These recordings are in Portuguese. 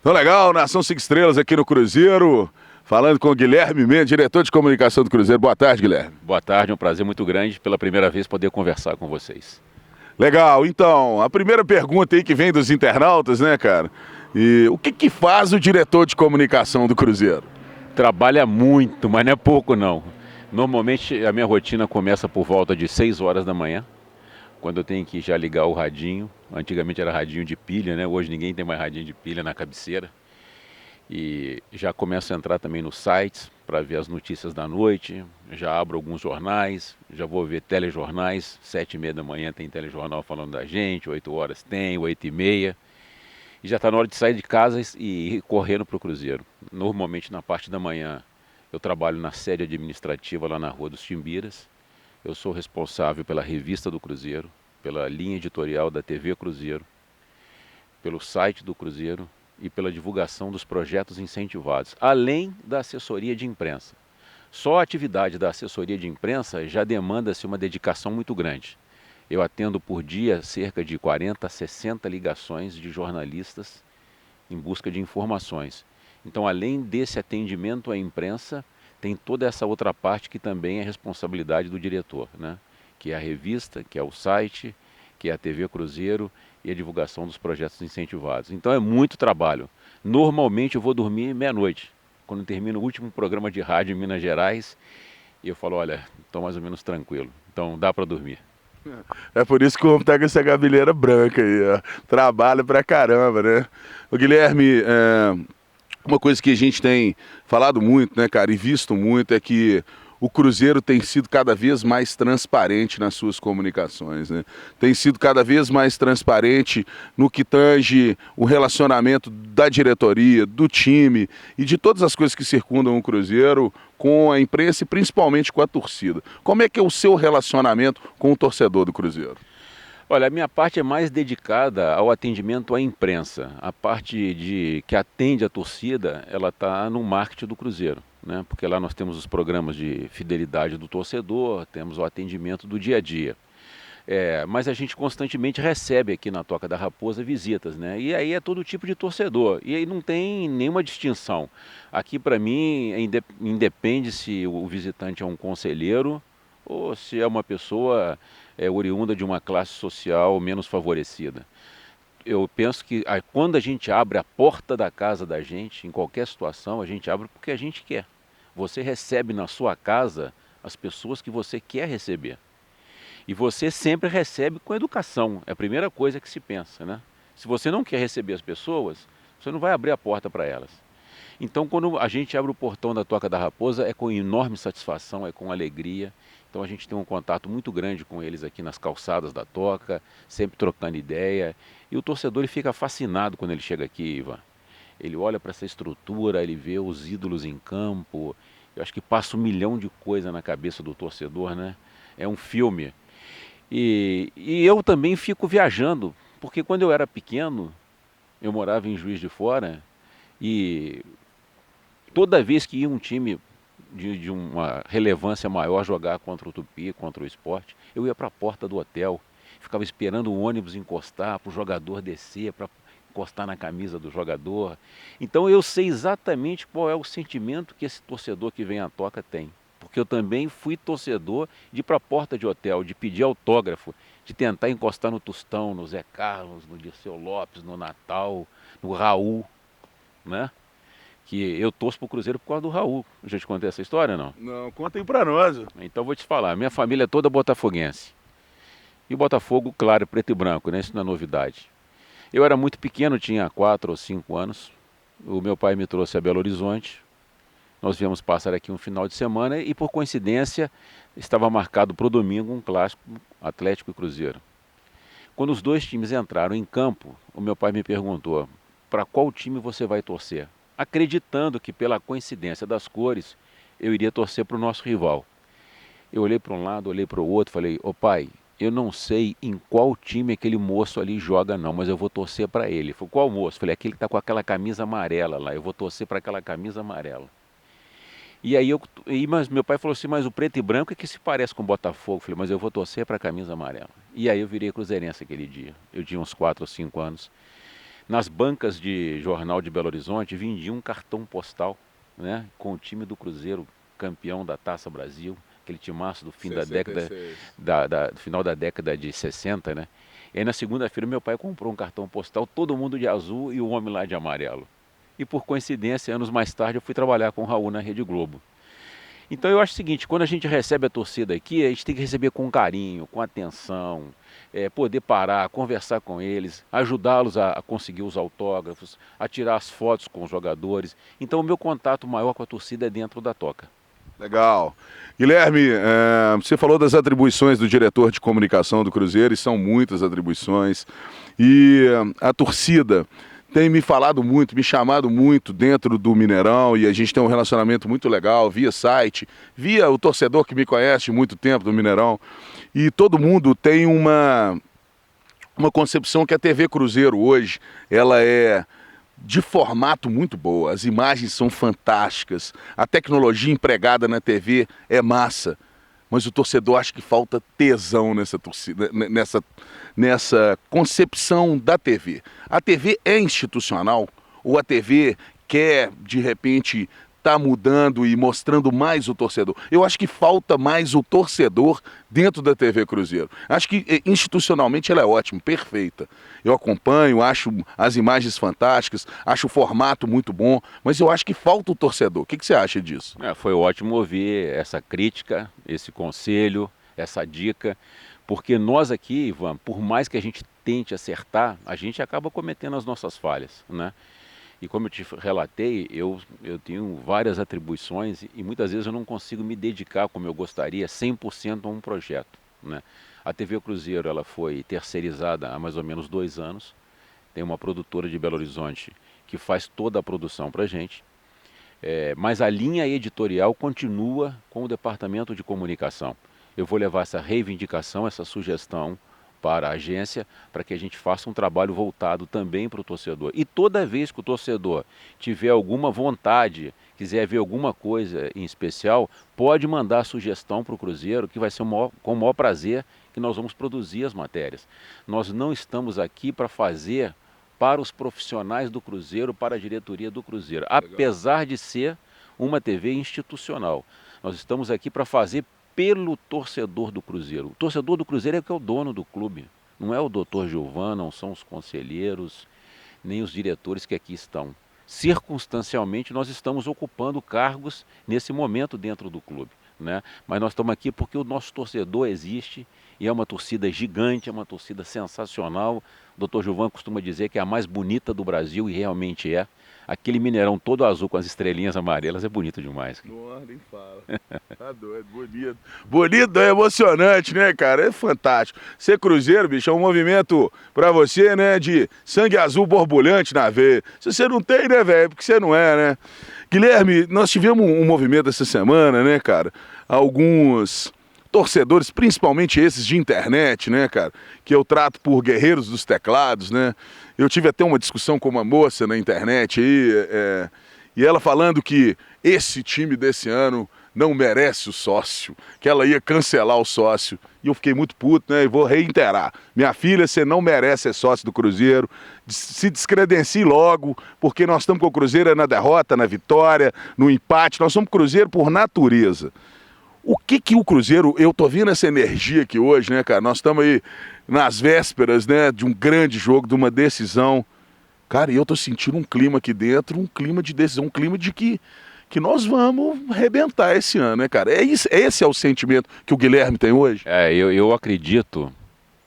Então, legal, Nação 5 Estrelas aqui no Cruzeiro, falando com o Guilherme Mendes, diretor de comunicação do Cruzeiro. Boa tarde, Guilherme. Boa tarde, é um prazer muito grande pela primeira vez poder conversar com vocês. Legal, então, a primeira pergunta aí que vem dos internautas, né, cara? E o que faz o diretor de comunicação do Cruzeiro? Trabalha muito, mas não é pouco não. Normalmente a minha rotina começa por volta de 6 horas da manhã, quando eu tenho que já ligar o radinho. Antigamente era radinho de pilha, né? Hoje ninguém tem mais radinho de pilha na cabeceira. E já começo a entrar também nos sites para ver as notícias da noite, já abro alguns jornais, já vou ver telejornais, 7h30 da manhã tem telejornal falando da gente, 8 horas tem, 8h30, e já está na hora de sair de casa e ir correndo para o Cruzeiro. Normalmente na parte da manhã eu trabalho na sede administrativa lá na Rua dos Timbiras, eu sou responsável pela revista do Cruzeiro, pela linha editorial da TV Cruzeiro, pelo site do Cruzeiro, e pela divulgação dos projetos incentivados, além da assessoria de imprensa. Só a atividade da assessoria de imprensa já demanda-se uma dedicação muito grande. Eu atendo por dia cerca de 40 a 60 ligações de jornalistas em busca de informações. Então, além desse atendimento à imprensa, tem toda essa outra parte que também é responsabilidade do diretor, né? Que é a revista, que é o site, que é a TV Cruzeiro e a divulgação dos projetos incentivados. Então é muito trabalho. Normalmente eu vou dormir meia-noite, quando termina o último programa de rádio em Minas Gerais, e eu falo, olha, estou mais ou menos tranquilo, então dá para dormir. É por isso que o homem tá com essa cabeleira branca aí, ó. Trabalha pra caramba, né? O Guilherme, uma coisa que a gente tem falado muito, né, cara, e visto muito é que o Cruzeiro tem sido cada vez mais transparente nas suas comunicações, né? Tem sido cada vez mais transparente no que tange o relacionamento da diretoria, do time e de todas as coisas que circundam o Cruzeiro com a imprensa e principalmente com a torcida. Como é que é o seu relacionamento com o torcedor do Cruzeiro? Olha, a minha parte é mais dedicada ao atendimento à imprensa. A parte que atende a torcida, ela está no marketing do Cruzeiro, né? Porque lá nós temos os programas de fidelidade do torcedor, temos o atendimento do dia a dia. Mas a gente constantemente recebe aqui na Toca da Raposa visitas, né? E aí é todo tipo de torcedor. E aí não tem nenhuma distinção. Aqui para mim independe se o visitante é um conselheiro ou se é uma pessoa oriunda de uma classe social menos favorecida. Eu penso que quando a gente abre a porta da casa da gente, em qualquer situação, a gente abre porque a gente quer. Você recebe na sua casa as pessoas que você quer receber. E você sempre recebe com educação, é a primeira coisa que se pensa, né? Se você não quer receber as pessoas, você não vai abrir a porta para elas. Então, quando a gente abre o portão da Toca da Raposa, é com enorme satisfação, é com alegria. Então, a gente tem um contato muito grande com eles aqui nas calçadas da Toca, sempre trocando ideia. E o torcedor ele fica fascinado quando ele chega aqui, Ivan. Ele olha para essa estrutura, ele vê os ídolos em campo. Eu acho que passa 1 milhão de coisas na cabeça do torcedor, né? É um filme. E eu também fico viajando, porque quando eu era pequeno, eu morava em Juiz de Fora, e toda vez que ia um time de uma relevância maior jogar contra o Tupi, contra o Sport, eu ia para a porta do hotel, ficava esperando o ônibus encostar, para o jogador descer, para encostar na camisa do jogador. Então eu sei exatamente qual é o sentimento que esse torcedor que vem à Toca tem. Porque eu também fui torcedor de ir para a porta de hotel, de pedir autógrafo, de tentar encostar no Tostão, no Zé Carlos, no Dirceu Lopes, no Natal, no Raul, né? Que eu torço pro Cruzeiro por causa do Raul. Eu já te contei essa história, não? Não, contem pra nós. Então vou te falar, minha família é toda botafoguense. E o Botafogo, claro, preto e branco, né? Isso não é novidade. Eu era muito pequeno, tinha 4 ou 5 anos. O meu pai me trouxe a Belo Horizonte. Nós viemos passar aqui um final de semana e, por coincidência, estava marcado para o domingo um clássico Atlético e Cruzeiro. Quando os dois times entraram em campo, o meu pai me perguntou, para qual time você vai torcer? Acreditando que, pela coincidência das cores, eu iria torcer para o nosso rival. Eu olhei para um lado, olhei para o outro, falei, ô pai, eu não sei em qual time aquele moço ali joga não, mas eu vou torcer para ele. Ele falou, qual moço? Falei, aquele que está com aquela camisa amarela lá, eu vou torcer para aquela camisa amarela. E aí mas meu pai falou assim, mas o preto e branco é que se parece com o Botafogo. Eu falei, mas eu vou torcer para a camisa amarela. E aí eu virei cruzeirense aquele dia. Eu tinha uns 4 ou 5 anos. nas bancas de jornal de Belo Horizonte, vendiam um cartão postal, né, com o time do Cruzeiro campeão da Taça Brasil, aquele timaço do fim 66. do final da década de 60, né? E aí na segunda-feira meu pai comprou um cartão postal, todo mundo de azul e o homem lá de amarelo. E por coincidência, anos mais tarde, eu fui trabalhar com o Raul na Rede Globo. Então eu acho o seguinte, quando a gente recebe a torcida aqui, a gente tem que receber com carinho, com atenção, poder parar, conversar com eles, ajudá-los a conseguir os autógrafos, a tirar as fotos com os jogadores. Então o meu contato maior com a torcida é dentro da toca. Legal. Guilherme, você falou das atribuições do diretor de comunicação do Cruzeiro, e são muitas atribuições. E a torcida tem me falado muito, me chamado muito dentro do Mineirão, e a gente tem um relacionamento muito legal via site, via o torcedor que me conhece há muito tempo do Mineirão. E todo mundo tem uma concepção que a TV Cruzeiro hoje, ela é de formato muito boa, as imagens são fantásticas, a tecnologia empregada na TV é massa, mas o torcedor acha que falta tesão nessa torcida, nessa concepção da TV. A TV é institucional ou a TV quer, de repente, tá mudando e mostrando mais o torcedor? Eu acho que falta mais o torcedor dentro da TV Cruzeiro. Acho que institucionalmente ela é ótima, perfeita. Eu acompanho, acho as imagens fantásticas, acho o formato muito bom, mas eu acho que falta o torcedor. O que você acha disso? Foi ótimo ouvir essa crítica, esse conselho, essa dica, porque nós aqui, Ivan, por mais que a gente tente acertar, a gente acaba cometendo as nossas falhas, né? E como eu te relatei, eu tenho várias atribuições e muitas vezes eu não consigo me dedicar como eu gostaria 100% a um projeto, né? A TV Cruzeiro ela foi terceirizada há mais ou menos 2 anos. Tem uma produtora de Belo Horizonte que faz toda a produção para a gente. Mas a linha editorial continua com o departamento de comunicação. Eu vou levar essa reivindicação, essa sugestão para a agência, para que a gente faça um trabalho voltado também para o torcedor. E toda vez que o torcedor tiver alguma vontade, quiser ver alguma coisa em especial, pode mandar a sugestão para o Cruzeiro, que vai ser com o maior prazer que nós vamos produzir as matérias. Nós não estamos aqui para fazer para os profissionais do Cruzeiro, para a diretoria do Cruzeiro, apesar de ser uma TV institucional. Nós estamos aqui para fazer pelo torcedor do Cruzeiro. O torcedor do Cruzeiro é que é o dono do clube. Não é o doutor Gilvan, não são os conselheiros, nem os diretores que aqui estão. Circunstancialmente, nós estamos ocupando cargos nesse momento dentro do clube, né? Mas nós estamos aqui porque o nosso torcedor existe e é uma torcida gigante, é uma torcida sensacional. O doutor Gilvan costuma dizer que é a mais bonita do Brasil e realmente é. Aquele Mineirão todo azul com as estrelinhas amarelas é bonito demais. Não, nem fala. Tá doido, bonito. Bonito, é emocionante, né, cara? É fantástico. Ser Cruzeiro, bicho, é um movimento pra você, né, de sangue azul borbulhante na veia. Se você não tem, né, velho, porque você não é, né? Guilherme, nós tivemos um movimento essa semana, né, cara? Alguns torcedores, principalmente esses de internet, né, cara, que eu trato por guerreiros dos teclados, né? Eu tive até uma discussão com uma moça na internet aí, e ela falando que esse time desse ano não merece o sócio, que ela ia cancelar o sócio. E eu fiquei muito puto, né? E vou reiterar. Minha filha, você não merece ser sócio do Cruzeiro. Se descredencie logo, porque nós estamos com o Cruzeiro na derrota, na vitória, no empate. Nós somos Cruzeiro por natureza. O que o Cruzeiro, eu tô vendo essa energia aqui hoje, né, cara? Nós estamos aí nas vésperas, né, de um grande jogo, de uma decisão. Cara, e eu tô sentindo um clima aqui dentro, um clima de decisão, um clima de que nós vamos arrebentar esse ano, né, cara? Esse é o sentimento que o Guilherme tem hoje? Eu acredito,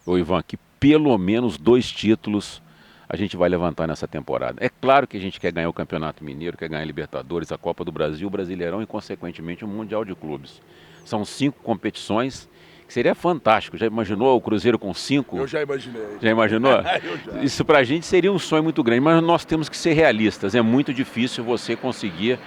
Ivan, que pelo menos 2 títulos a gente vai levantar nessa temporada. É claro que a gente quer ganhar o Campeonato Mineiro, quer ganhar a Libertadores, a Copa do Brasil, o Brasileirão e, consequentemente, o Mundial de Clubes. São 5 competições, que seria fantástico. Já imaginou o Cruzeiro com 5? Eu já imaginei. Já imaginou? Eu já. Isso pra gente seria um sonho muito grande, mas nós temos que ser realistas. É muito difícil você conseguir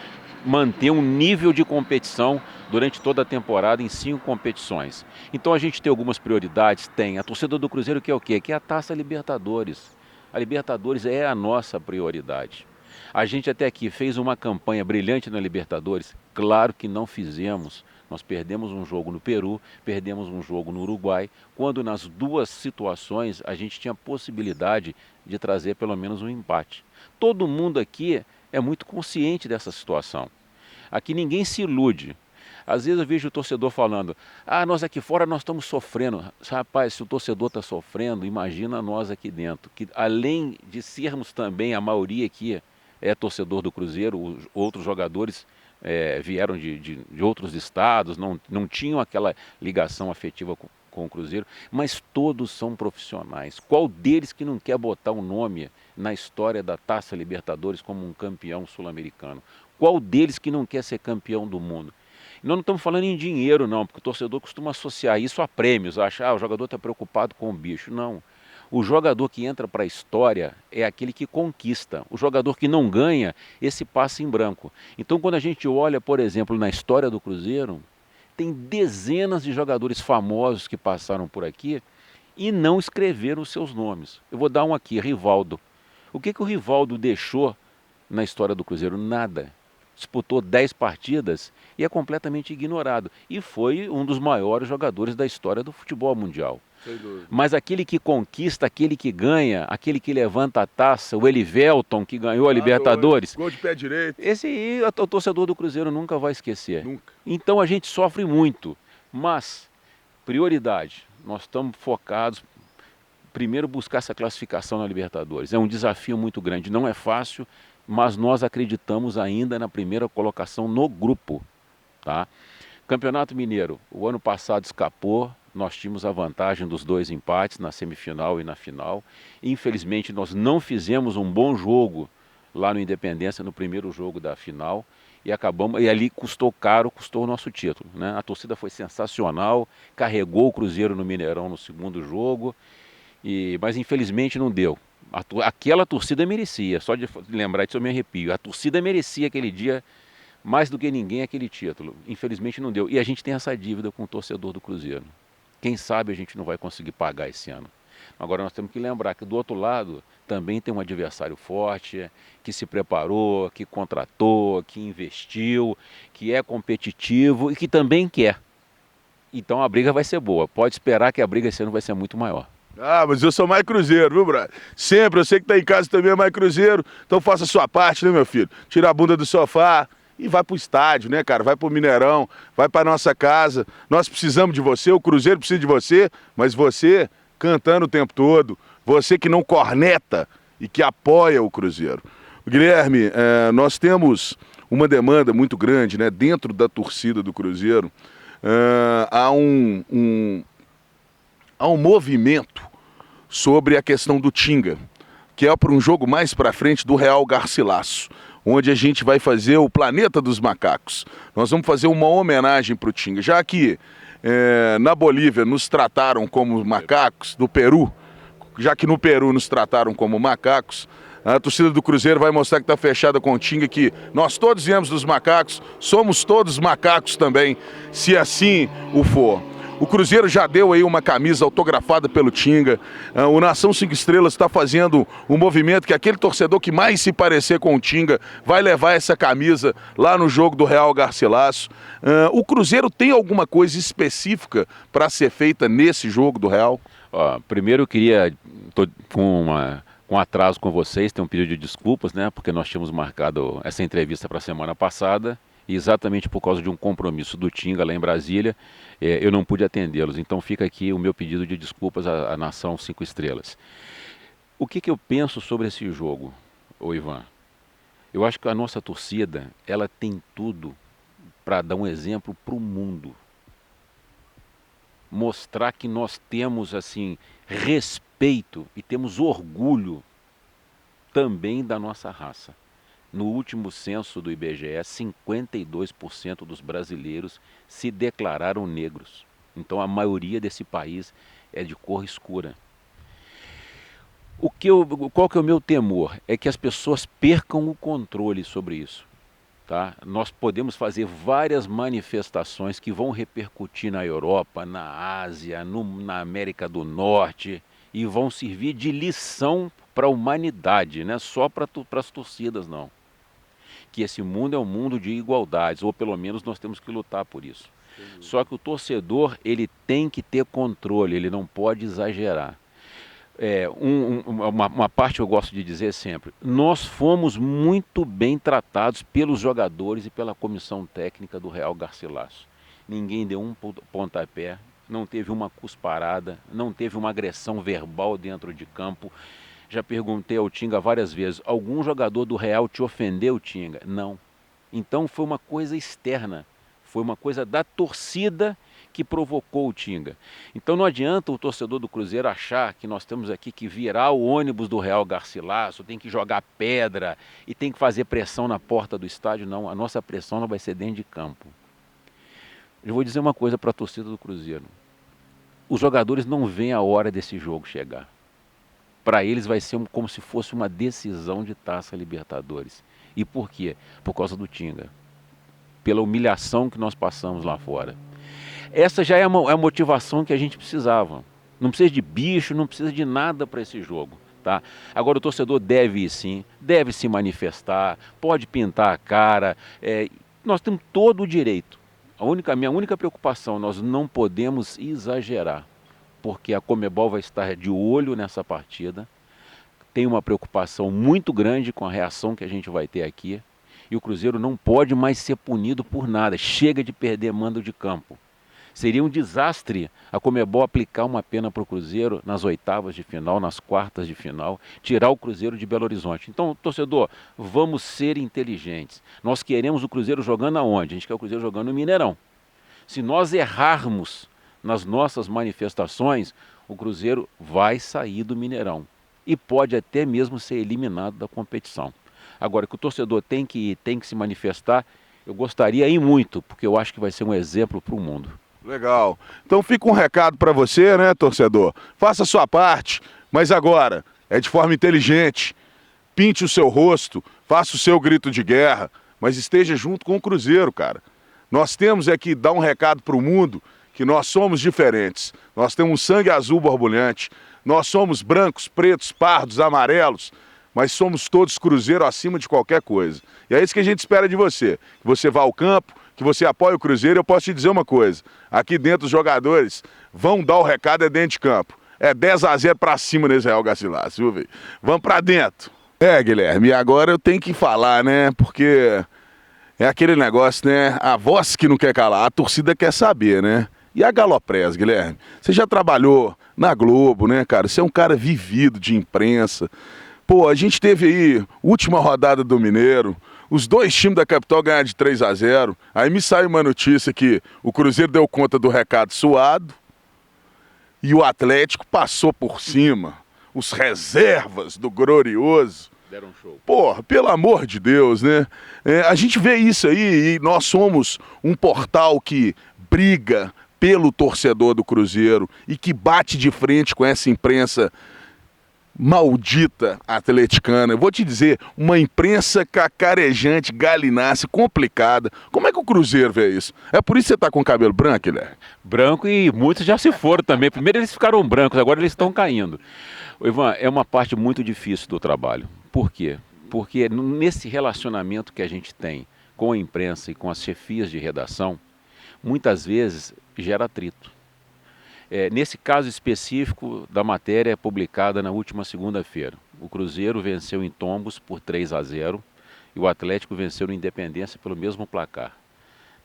manter um nível de competição durante toda a temporada em 5 competições. Então a gente tem algumas prioridades, tem. A torcida do Cruzeiro quer o quê? Que é a Taça Libertadores. A Libertadores é a nossa prioridade. A gente até aqui fez uma campanha brilhante na Libertadores? Claro que não fizemos. Nós perdemos um jogo no Peru, perdemos um jogo no Uruguai, quando nas duas situações a gente tinha possibilidade de trazer pelo menos um empate. Todo mundo aqui é muito consciente dessa situação. Aqui ninguém se ilude. Às vezes eu vejo o torcedor falando, nós aqui fora nós estamos sofrendo. Rapaz, se o torcedor está sofrendo, imagina nós aqui dentro, que além de sermos também, a maioria aqui é torcedor do Cruzeiro, os outros jogadores vieram de outros estados, não tinham aquela ligação afetiva com o Cruzeiro, mas todos são profissionais. Qual deles que não quer botar um nome na história da Taça Libertadores como um campeão sul-americano? Qual deles que não quer ser campeão do mundo? Nós não estamos falando em dinheiro não, porque o torcedor costuma associar isso a prêmios, achar o jogador está preocupado com o bicho. Não. O jogador que entra para a história é aquele que conquista. O jogador que não ganha, esse passa em branco. Então quando a gente olha, por exemplo, na história do Cruzeiro, tem dezenas de jogadores famosos que passaram por aqui e não escreveram os seus nomes. Eu vou dar um aqui, Rivaldo. O que o Rivaldo deixou na história do Cruzeiro? Nada. Disputou 10 partidas e é completamente ignorado. E foi um dos maiores jogadores da história do futebol mundial. Mas aquele que conquista, aquele que ganha, aquele que levanta a taça, o Elivelton, que ganhou a Libertadores. Gol de pé direito. Esse aí, o torcedor do Cruzeiro nunca vai esquecer. Nunca. Então a gente sofre muito. Mas, prioridade, nós estamos focados, primeiro, buscar essa classificação na Libertadores. É um desafio muito grande, não é fácil, mas nós acreditamos ainda na primeira colocação no grupo. Tá? Campeonato Mineiro, o ano passado escapou, nós tínhamos a vantagem dos 2 empates na semifinal e na final. Infelizmente nós não fizemos um bom jogo lá no Independência no primeiro jogo da final e acabamos, e ali custou caro, custou o nosso título, né? A torcida foi sensacional, carregou o Cruzeiro no Mineirão no segundo jogo, mas infelizmente não deu. Aquela torcida merecia, só de lembrar disso eu me arrepio. A torcida merecia aquele dia mais do que ninguém aquele título. Infelizmente não deu. E a gente tem essa dívida com o torcedor do Cruzeiro. Quem sabe a gente não vai conseguir pagar esse ano. Agora nós temos que lembrar que do outro lado também tem um adversário forte, que se preparou, que contratou, que investiu, que é competitivo e que também quer. Então a briga vai ser boa. Pode esperar que a briga esse ano vai ser muito maior. Mas eu sou mais Cruzeiro, viu, brother? Sempre, eu sei que tá em casa também é mais Cruzeiro, então faça a sua parte, né, meu filho? Tira a bunda do sofá e vai pro estádio, né, cara? Vai pro Mineirão, vai pra nossa casa. Nós precisamos de você, o Cruzeiro precisa de você, mas você cantando o tempo todo, você que não corneta e que apoia o Cruzeiro. Guilherme, nós temos uma demanda muito grande, né, dentro da torcida do Cruzeiro. Há um movimento sobre a questão do Tinga, que é para um jogo mais para frente do Real Garcilasso, onde a gente vai fazer o Planeta dos Macacos. Nós vamos fazer uma homenagem para o Tinga, já que na Bolívia nos trataram como macacos, no Peru, já que no Peru nos trataram como macacos, a torcida do Cruzeiro vai mostrar que está fechada com o Tinga, que nós todos viemos dos macacos, somos todos macacos também, se assim o for. O Cruzeiro já deu aí uma camisa autografada pelo Tinga. O Nação 5 Estrelas está fazendo um movimento que aquele torcedor que mais se parecer com o Tinga vai levar essa camisa lá no jogo do Real Garcilasso. O Cruzeiro tem alguma coisa específica para ser feita nesse jogo do Real? Primeiro eu queria, tô com atraso com vocês, tenho um pedido de desculpas, né? Porque nós tínhamos marcado essa entrevista para a semana passada. E exatamente por causa de um compromisso do Tinga lá em Brasília, eu não pude atendê-los. Então fica aqui o meu pedido de desculpas à Nação 5 Estrelas. O que eu penso sobre esse jogo, Ivan? Eu acho que a nossa torcida, ela tem tudo para dar um exemplo para o mundo. Mostrar que nós temos assim respeito e temos orgulho também da nossa raça. No último censo do IBGE, 52% dos brasileiros se declararam negros. Então a maioria desse país é de cor escura. Qual que é o meu temor? É que as pessoas percam o controle sobre isso. Tá? Nós podemos fazer várias manifestações que vão repercutir na Europa, na Ásia, na América do Norte e vão servir de lição para a humanidade, não é só para as torcidas, não. Que esse mundo é um mundo de igualdades, ou pelo menos nós temos que lutar por isso. Só que o torcedor, ele tem que ter controle, ele não pode exagerar. Uma parte que eu gosto de dizer sempre, nós fomos muito bem tratados pelos jogadores e pela comissão técnica do Real Garcilaso. Ninguém deu um pontapé, não teve uma cusparada, não teve uma agressão verbal dentro de campo. Já perguntei ao Tinga várias vezes, algum jogador do Real te ofendeu, Tinga? Não. Então foi uma coisa externa, foi uma coisa da torcida que provocou o Tinga. Então não adianta o torcedor do Cruzeiro achar que nós temos aqui que virar o ônibus do Real Garcilaso, tem que jogar pedra e tem que fazer pressão na porta do estádio. Não, a nossa pressão não vai ser dentro de campo. Eu vou dizer uma coisa para a torcida do Cruzeiro. Os jogadores não veem a hora desse jogo chegar. Para eles vai ser como se fosse uma decisão de Taça Libertadores. E por quê? Por causa do Tinga. Pela humilhação que nós passamos lá fora. Essa já é a motivação que a gente precisava. Não precisa de bicho, não precisa de nada para esse jogo. Tá? Agora o torcedor deve ir sim, deve se manifestar, pode pintar a cara. Nós temos todo o direito. Minha única preocupação, nós não podemos exagerar. Porque a Conmebol vai estar de olho nessa partida. Tem uma preocupação muito grande com a reação que a gente vai ter aqui. E o Cruzeiro não pode mais ser punido por nada. Chega de perder mando de campo. Seria um desastre a Conmebol aplicar uma pena para o Cruzeiro nas oitavas de final, nas quartas de final, tirar o Cruzeiro de Belo Horizonte. Então, torcedor, vamos ser inteligentes. Nós queremos o Cruzeiro jogando aonde? A gente quer o Cruzeiro jogando no Mineirão. Se nós errarmos nas nossas manifestações, o Cruzeiro vai sair do Mineirão. E pode até mesmo ser eliminado da competição. Agora, que o torcedor tem que se manifestar, eu gostaria aí muito, porque eu acho que vai ser um exemplo para o mundo. Legal. Então fica um recado para você, né, torcedor? Faça a sua parte, mas agora é de forma inteligente. Pinte o seu rosto, faça o seu grito de guerra, mas esteja junto com o Cruzeiro, cara. Nós temos que dar um recado para o mundo que nós somos diferentes. Nós temos sangue azul borbulhante. Nós somos brancos, pretos, pardos, amarelos, mas somos todos Cruzeiro acima de qualquer coisa. E é isso que a gente espera de você. Que você vá ao campo, que você apoie o Cruzeiro. Eu posso te dizer uma coisa, aqui dentro os jogadores vão dar o recado dentro de campo. É 10-0 para cima nesse Real Garcilaso, viu, velho? Vamos para dentro. Guilherme, e agora eu tenho que falar, né, porque é aquele negócio, né, a voz que não quer calar, a torcida quer saber, né? E a Galopress, Guilherme? Você já trabalhou na Globo, né, cara? Você é um cara vivido de imprensa. Pô, a gente teve aí, última rodada do Mineiro, os dois times da capital ganharam de 3-0. Aí me saiu uma notícia que o Cruzeiro deu conta do recado suado e o Atlético passou por cima. Os reservas do Glorioso. Deram um show. Porra, pelo amor de Deus, né? A gente vê isso aí e nós somos um portal que briga pelo torcedor do Cruzeiro e que bate de frente com essa imprensa maldita atleticana. Eu vou te dizer, uma imprensa cacarejante, galinácea, complicada. Como é que o Cruzeiro vê isso? É por isso que você tá com o cabelo branco, né? Branco, e muitos já se foram também. Primeiro eles ficaram brancos, agora eles estão caindo. Ivan, é uma parte muito difícil do trabalho. Por quê? Porque nesse relacionamento que a gente tem com a imprensa e com as chefias de redação, muitas vezes gera atrito. Nesse caso específico da matéria publicada na última segunda-feira, o Cruzeiro venceu em Tombos por 3-0 e o Atlético venceu no Independência pelo mesmo placar.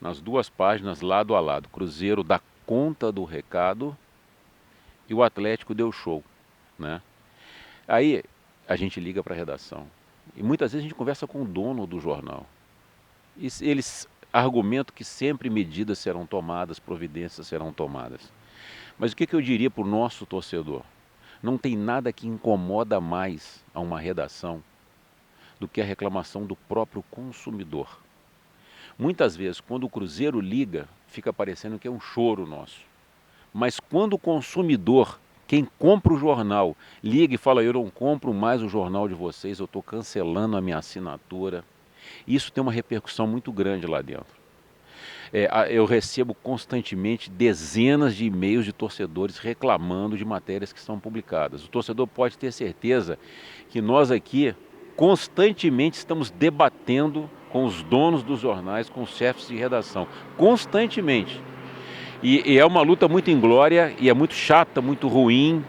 Nas duas páginas, lado a lado, Cruzeiro dá conta do recado e o Atlético deu show, né? Aí a gente liga para a redação e muitas vezes a gente conversa com o dono do jornal. E eles argumentam que sempre medidas serão tomadas, providências serão tomadas. Mas o que eu diria para o nosso torcedor? Não tem nada que incomoda mais a uma redação do que a reclamação do próprio consumidor. Muitas vezes, quando o Cruzeiro liga, fica parecendo que é um choro nosso. Mas quando o consumidor, quem compra o jornal, liga e fala, eu não compro mais o jornal de vocês, eu estou cancelando a minha assinatura, isso tem uma repercussão muito grande lá dentro. Eu recebo constantemente dezenas de e-mails de torcedores reclamando de matérias que são publicadas. O torcedor pode ter certeza que nós aqui constantemente estamos debatendo com os donos dos jornais, com os chefes de redação. Constantemente. E é uma luta muito inglória e é muito chata, muito ruim,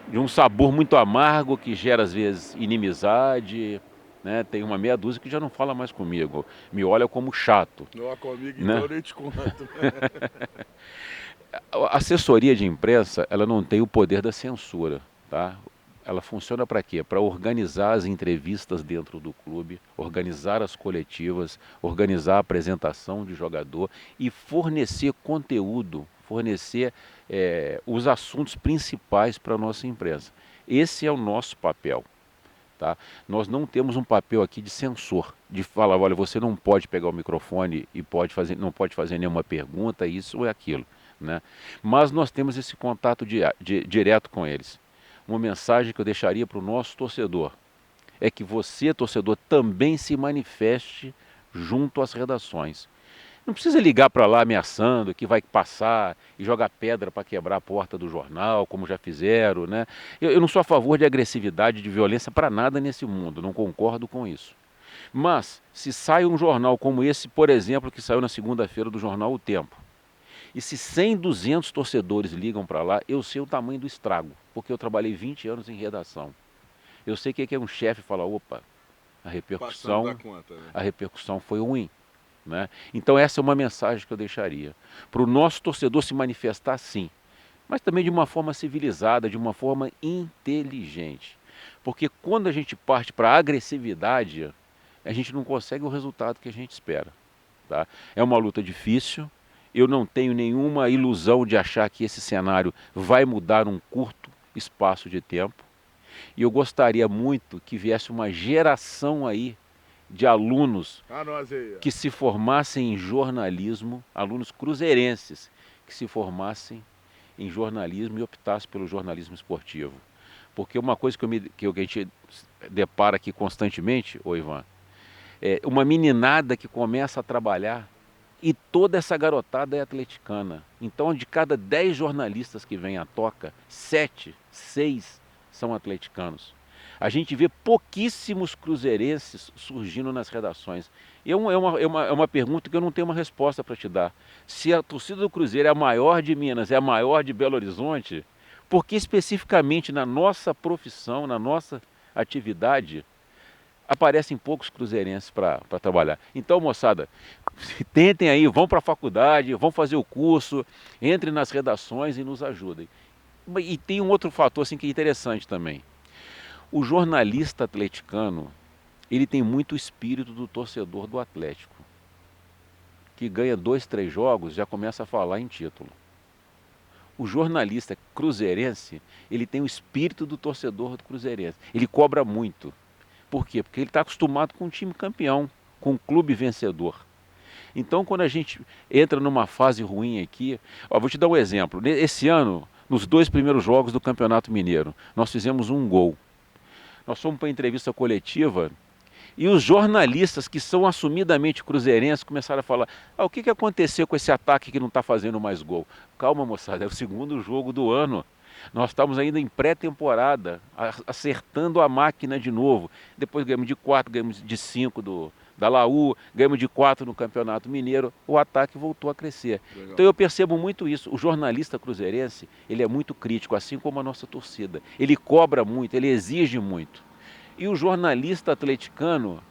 de um sabor muito amargo que gera às vezes inimizade, né? Tem uma meia dúzia que já não fala mais comigo, me olha como chato. Não, comigo né? então eu nem te conto. A assessoria de imprensa, ela não tem o poder da censura, tá? Ela funciona para quê? Para organizar as entrevistas dentro do clube, organizar as coletivas, organizar a apresentação de jogador e fornecer conteúdo, fornecer os assuntos principais para a nossa imprensa. Esse é o nosso papel. Tá? Nós não temos um papel aqui de censor, de falar, olha, você não pode pegar o microfone e não pode fazer nenhuma pergunta, isso ou aquilo. Né? Mas nós temos esse contato direto com eles. Uma mensagem que eu deixaria para o nosso torcedor é que você, torcedor, também se manifeste junto às redações. Não precisa ligar para lá ameaçando que vai passar e jogar pedra para quebrar a porta do jornal, como já fizeram. Né? Eu não sou a favor de agressividade, de violência para nada nesse mundo, não concordo com isso. Mas, se sai um jornal como esse, por exemplo, que saiu na segunda-feira do jornal O Tempo, e se 100, 200 torcedores ligam para lá, eu sei o tamanho do estrago, porque eu trabalhei 20 anos em redação. Eu sei o que é um chefe falar, opa, a repercussão foi ruim. Né? Então essa é uma mensagem que eu deixaria. Para o nosso torcedor se manifestar sim, mas também de uma forma civilizada, de uma forma inteligente. Porque quando a gente parte para a agressividade, a gente não consegue o resultado que a gente espera. Tá? É uma luta difícil. Eu não tenho nenhuma ilusão de achar que esse cenário vai mudar num curto espaço de tempo. E eu gostaria muito que viesse uma geração aí de alunos que se formassem em jornalismo, alunos cruzeirenses que se formassem em jornalismo e optassem pelo jornalismo esportivo. Porque uma coisa que a gente depara aqui constantemente, Ivan, é uma meninada que começa a trabalhar e toda essa garotada é atleticana. Então, de cada 10 jornalistas que vêm à toca, 7, 6 são atleticanos. A gente vê pouquíssimos cruzeirenses surgindo nas redações. É uma pergunta que eu não tenho uma resposta para te dar. Se a torcida do Cruzeiro é a maior de Minas, é a maior de Belo Horizonte, por que especificamente na nossa profissão, na nossa atividade, aparecem poucos cruzeirenses para trabalhar? Então, moçada, tentem aí, vão para a faculdade, vão fazer o curso, entrem nas redações e nos ajudem. E tem um outro fator assim, que é interessante também. O jornalista atleticano, ele tem muito o espírito do torcedor do Atlético, que ganha 2, 3 jogos, já começa a falar em título. O jornalista cruzeirense, ele tem o espírito do torcedor do cruzeirense. Ele cobra muito. Por quê? Porque ele está acostumado com um time campeão, com um clube vencedor. Então, quando a gente entra numa fase ruim aqui, vou te dar um exemplo. Esse ano, nos 2 primeiros jogos do Campeonato Mineiro, nós fizemos um gol. Nós fomos para a entrevista coletiva e os jornalistas que são assumidamente cruzeirenses começaram a falar: o que aconteceu com esse ataque que não está fazendo mais gol? Calma, moçada, é o segundo jogo do ano. Nós estamos ainda em pré-temporada, acertando a máquina de novo. Depois ganhamos de 4, ganhamos de 5 da Laú, ganhamos de 4 no Campeonato Mineiro, o ataque voltou a crescer. Legal. Então eu percebo muito isso. O jornalista cruzeirense, ele é muito crítico, assim como a nossa torcida. Ele cobra muito, ele exige muito. E o jornalista atleticano,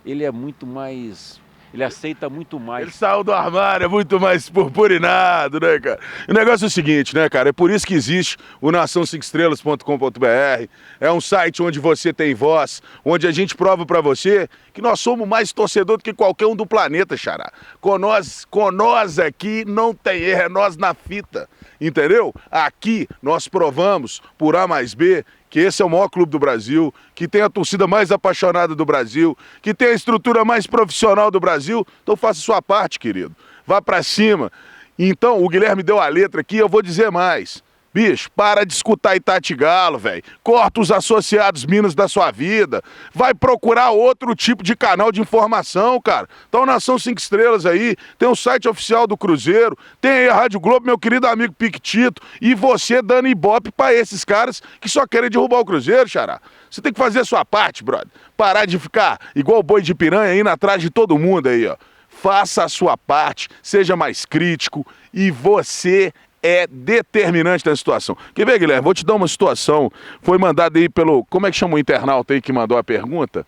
ele é muito mais... Ele aceita muito mais. Ele saiu do armário, é muito mais purpurinado, né, cara? O negócio é o seguinte, né, cara? É por isso que existe o nação5estrelas.com.br. É um site onde você tem voz, onde a gente prova pra você que nós somos mais torcedor do que qualquer um do planeta, xará. Com nós aqui não tem erro, é nós na fita, entendeu? Aqui nós provamos, por A mais B, que esse é o maior clube do Brasil, que tem a torcida mais apaixonada do Brasil, que tem a estrutura mais profissional do Brasil. Então faça sua parte, querido. Vá pra cima. Então, o Guilherme deu a letra aqui, eu vou dizer mais. Bicho, para de escutar Itatigalo, velho. Corta os associados Minas da sua vida. Vai procurar outro tipo de canal de informação, cara. Então, Nação 5 Estrelas aí, tem o site oficial do Cruzeiro, tem aí a Rádio Globo, meu querido amigo Piquitito, e você dando ibope pra esses caras que só querem derrubar o Cruzeiro, xará. Você tem que fazer a sua parte, brother. Parar de ficar igual boi de piranha indo atrás de todo mundo aí, ó. faça a sua parte, seja mais crítico e você é determinante na situação. Quer ver, Guilherme? Vou te dar uma situação. Foi mandada aí pelo... Como é que chama o internauta aí que mandou a pergunta?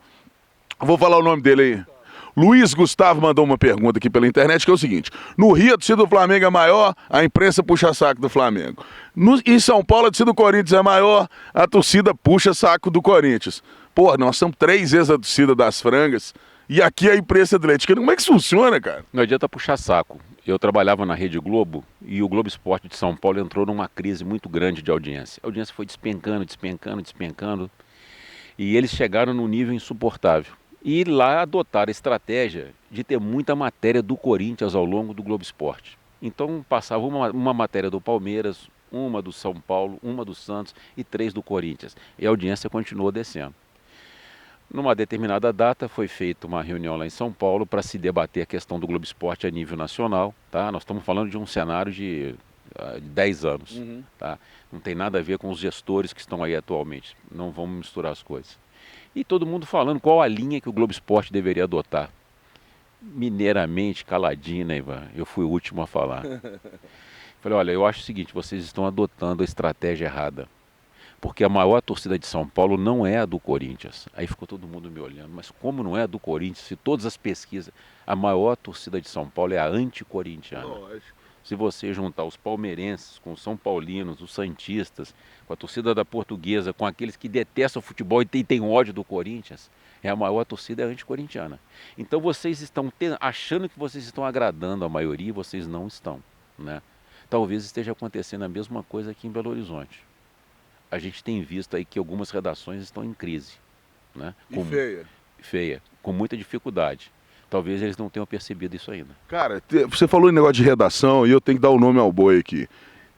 Vou falar o nome dele aí. Luiz Gustavo mandou uma pergunta aqui pela internet, que é o seguinte: no Rio, a torcida do Flamengo é maior, a imprensa puxa saco do Flamengo. Em São Paulo, a torcida do Corinthians é maior, a torcida puxa saco do Corinthians. Pô, nós somos 3 vezes a torcida das frangas e aqui a imprensa do leite. Como é que isso funciona, cara? Não adianta puxar saco. Eu trabalhava na Rede Globo e o Globo Esporte de São Paulo entrou numa crise muito grande de audiência. A audiência foi despencando, despencando, despencando e eles chegaram num nível insuportável. E lá adotaram a estratégia de ter muita matéria do Corinthians ao longo do Globo Esporte. Então passava uma matéria do Palmeiras, uma do São Paulo, uma do Santos e 3 do Corinthians. E a audiência continuou descendo. Numa determinada data foi feita uma reunião lá em São Paulo para se debater a questão do Globo Esporte a nível nacional. Tá? Nós estamos falando de um cenário de 10 anos. Tá? Não tem nada a ver com os gestores que estão aí atualmente. Não vamos misturar as coisas. E todo mundo falando qual a linha que o Globo Esporte deveria adotar. Mineiramente, caladinho, né, Ivan? Eu fui o último a falar. Falei, olha, eu acho o seguinte, vocês estão adotando a estratégia errada. Porque a maior torcida de São Paulo não é a do Corinthians. Aí ficou todo mundo me olhando, mas como não é a do Corinthians? Se todas as pesquisas, a maior torcida de São Paulo é a anticorintiana. Lógico. Se você juntar os palmeirenses com os são paulinos, os santistas, com a torcida da Portuguesa, com aqueles que detestam o futebol e têm ódio do Corinthians, a maior torcida é anticorintiana. Então vocês estão achando que vocês estão agradando a maioria, vocês não estão, né? Talvez esteja acontecendo a mesma coisa aqui em Belo Horizonte. A gente tem visto aí que algumas redações estão em crise, né? Feia, com muita dificuldade. Talvez eles não tenham percebido isso ainda. Cara, você falou em negócio de redação e eu tenho que dar o nome ao boi aqui.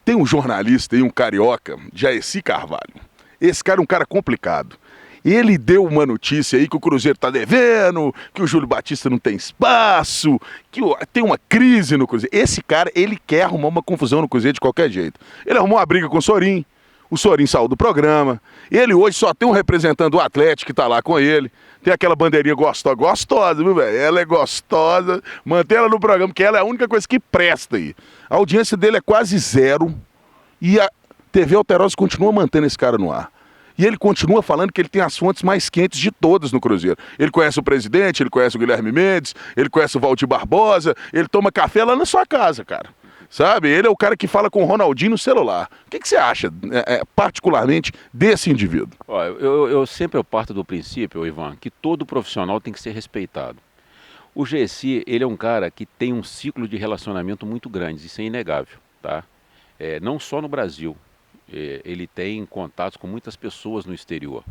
Tem um jornalista e um carioca, Jaeci Carvalho. Esse cara é um cara complicado. Ele deu uma notícia aí que o Cruzeiro tá devendo, que o Júlio Batista não tem espaço, que tem uma crise no Cruzeiro. Esse cara, ele quer arrumar uma confusão no Cruzeiro de qualquer jeito. Ele arrumou uma briga com o Sorin. O Sorin saiu do programa. Ele hoje só tem um representante do Atlético que tá lá com ele. Tem aquela bandeirinha gostosa, viu, velho? Ela é gostosa. Mantém ela no programa, porque ela é a única coisa que presta aí. A audiência dele é quase zero. E a TV Alterosa continua mantendo esse cara no ar. E ele continua falando que ele tem as fontes mais quentes de todas no Cruzeiro. Ele conhece o presidente, ele conhece o Guilherme Mendes, ele conhece o Valdir Barbosa, ele toma café lá na sua casa, cara. Sabe? Ele é o cara que fala com o Ronaldinho no celular. O que você acha, particularmente, desse indivíduo? Ó, eu sempre parto do princípio, Ivan, que todo profissional tem que ser respeitado. O Jaeci, ele é um cara que tem um ciclo de relacionamento muito grande, isso é inegável, tá? Não só no Brasil, ele tem contatos com muitas pessoas no exterior.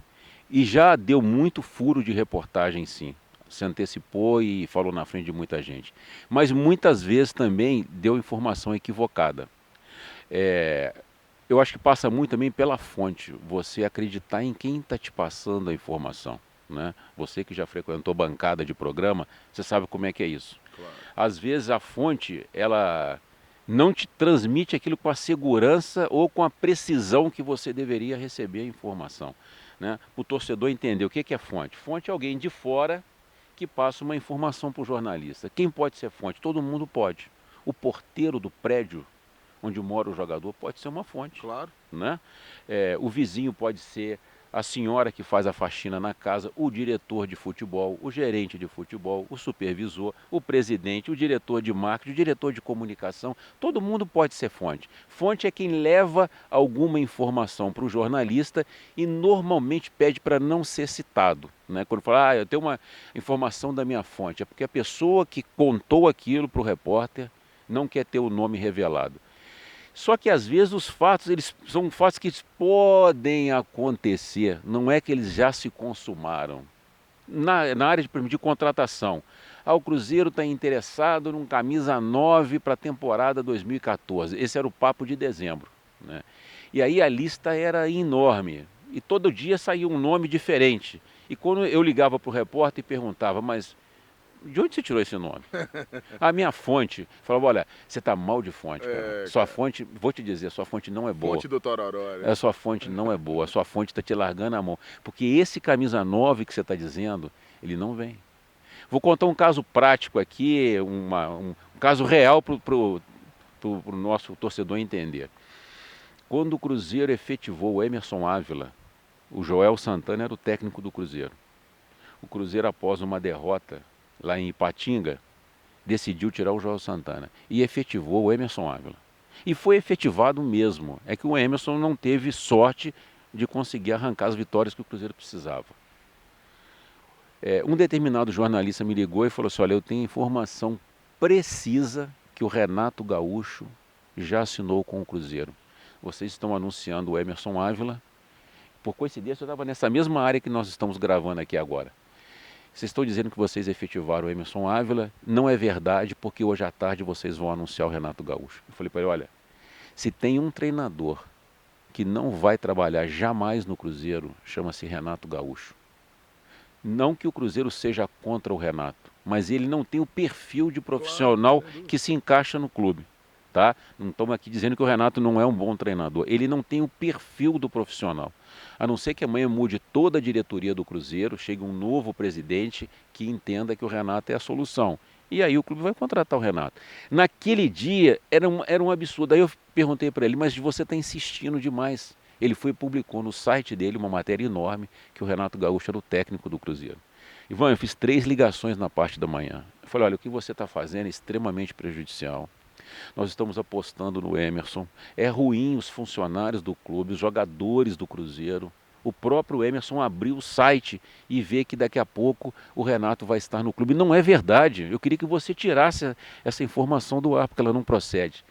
E já deu muito furo de reportagem, sim. Se antecipou e falou na frente de muita gente. Mas muitas vezes também deu informação equivocada. Eu acho que passa muito também pela fonte, você acreditar em quem está te passando a informação, né? Você que já frequentou bancada de programa, você sabe como é que é isso. Claro. Às vezes a fonte, ela não te transmite aquilo com a segurança ou com a precisão que você deveria receber a informação, né? O torcedor entender o que é fonte. Fonte é alguém de fora que passa uma informação para o jornalista. Quem pode ser fonte? Todo mundo pode. O porteiro do prédio onde mora o jogador pode ser uma fonte. Claro. Né? O vizinho pode ser, a senhora que faz a faxina na casa, o diretor de futebol, o gerente de futebol, o supervisor, o presidente, o diretor de marketing, o diretor de comunicação. Todo mundo pode ser fonte. Fonte é quem leva alguma informação para o jornalista e normalmente pede para não ser citado. Né? Quando fala, eu tenho uma informação da minha fonte, é porque a pessoa que contou aquilo para o repórter não quer ter o nome revelado. Só que às vezes os fatos, eles são fatos que podem acontecer, não é que eles já se consumaram. Na área de contratação, o Cruzeiro está interessado num camisa 9 para a temporada 2014, esse era o papo de dezembro. Né? E aí a lista era enorme, e todo dia saía um nome diferente. E quando eu ligava para o repórter e perguntava, mas de onde você tirou esse nome? A minha fonte falava, olha, você está mal de fonte, cara. Sua fonte, vou te dizer, sua fonte não é boa. Fonte do Tororó, né? A sua fonte não é boa, a sua fonte está te largando a mão. Porque esse camisa 9 que você está dizendo, ele não vem. Vou contar um caso prático aqui, um caso real para o nosso torcedor entender. Quando o Cruzeiro efetivou o Emerson Ávila, o Joel Santana era o técnico do Cruzeiro. O Cruzeiro, após uma derrota lá em Ipatinga, decidiu tirar o Joel Santana e efetivou o Emerson Ávila. E foi efetivado mesmo. É que o Emerson não teve sorte de conseguir arrancar as vitórias que o Cruzeiro precisava. Um determinado jornalista me ligou e falou assim: olha, eu tenho informação precisa que o Renato Gaúcho já assinou com o Cruzeiro. Vocês estão anunciando o Emerson Ávila. Por coincidência, eu estava nessa mesma área que nós estamos gravando aqui agora. Vocês estão dizendo que vocês efetivaram o Emerson Ávila. Não é verdade, porque hoje à tarde vocês vão anunciar o Renato Gaúcho. Eu falei para ele: olha, se tem um treinador que não vai trabalhar jamais no Cruzeiro, chama-se Renato Gaúcho. Não que o Cruzeiro seja contra o Renato, mas ele não tem o perfil de profissional que se encaixa no clube. Tá? Não estamos aqui dizendo que o Renato não é um bom treinador. Ele não tem o perfil do profissional. A não ser que amanhã mude toda a diretoria do Cruzeiro, chegue um novo presidente que entenda que o Renato é a solução. E aí o clube vai contratar o Renato. Naquele dia era um absurdo. Aí eu perguntei para ele: mas você está insistindo demais. Ele foi e publicou no site dele uma matéria enorme que o Renato Gaúcho era o técnico do Cruzeiro. Ivan, eu fiz 3 ligações na parte da manhã. Eu falei: olha, o que você está fazendo é extremamente prejudicial. Nós estamos apostando no Emerson. É ruim os funcionários do clube, os jogadores do Cruzeiro. O próprio Emerson abriu o site e vê que daqui a pouco o Renato vai estar no clube. Não é verdade. Eu queria que você tirasse essa informação do ar, porque ela não procede.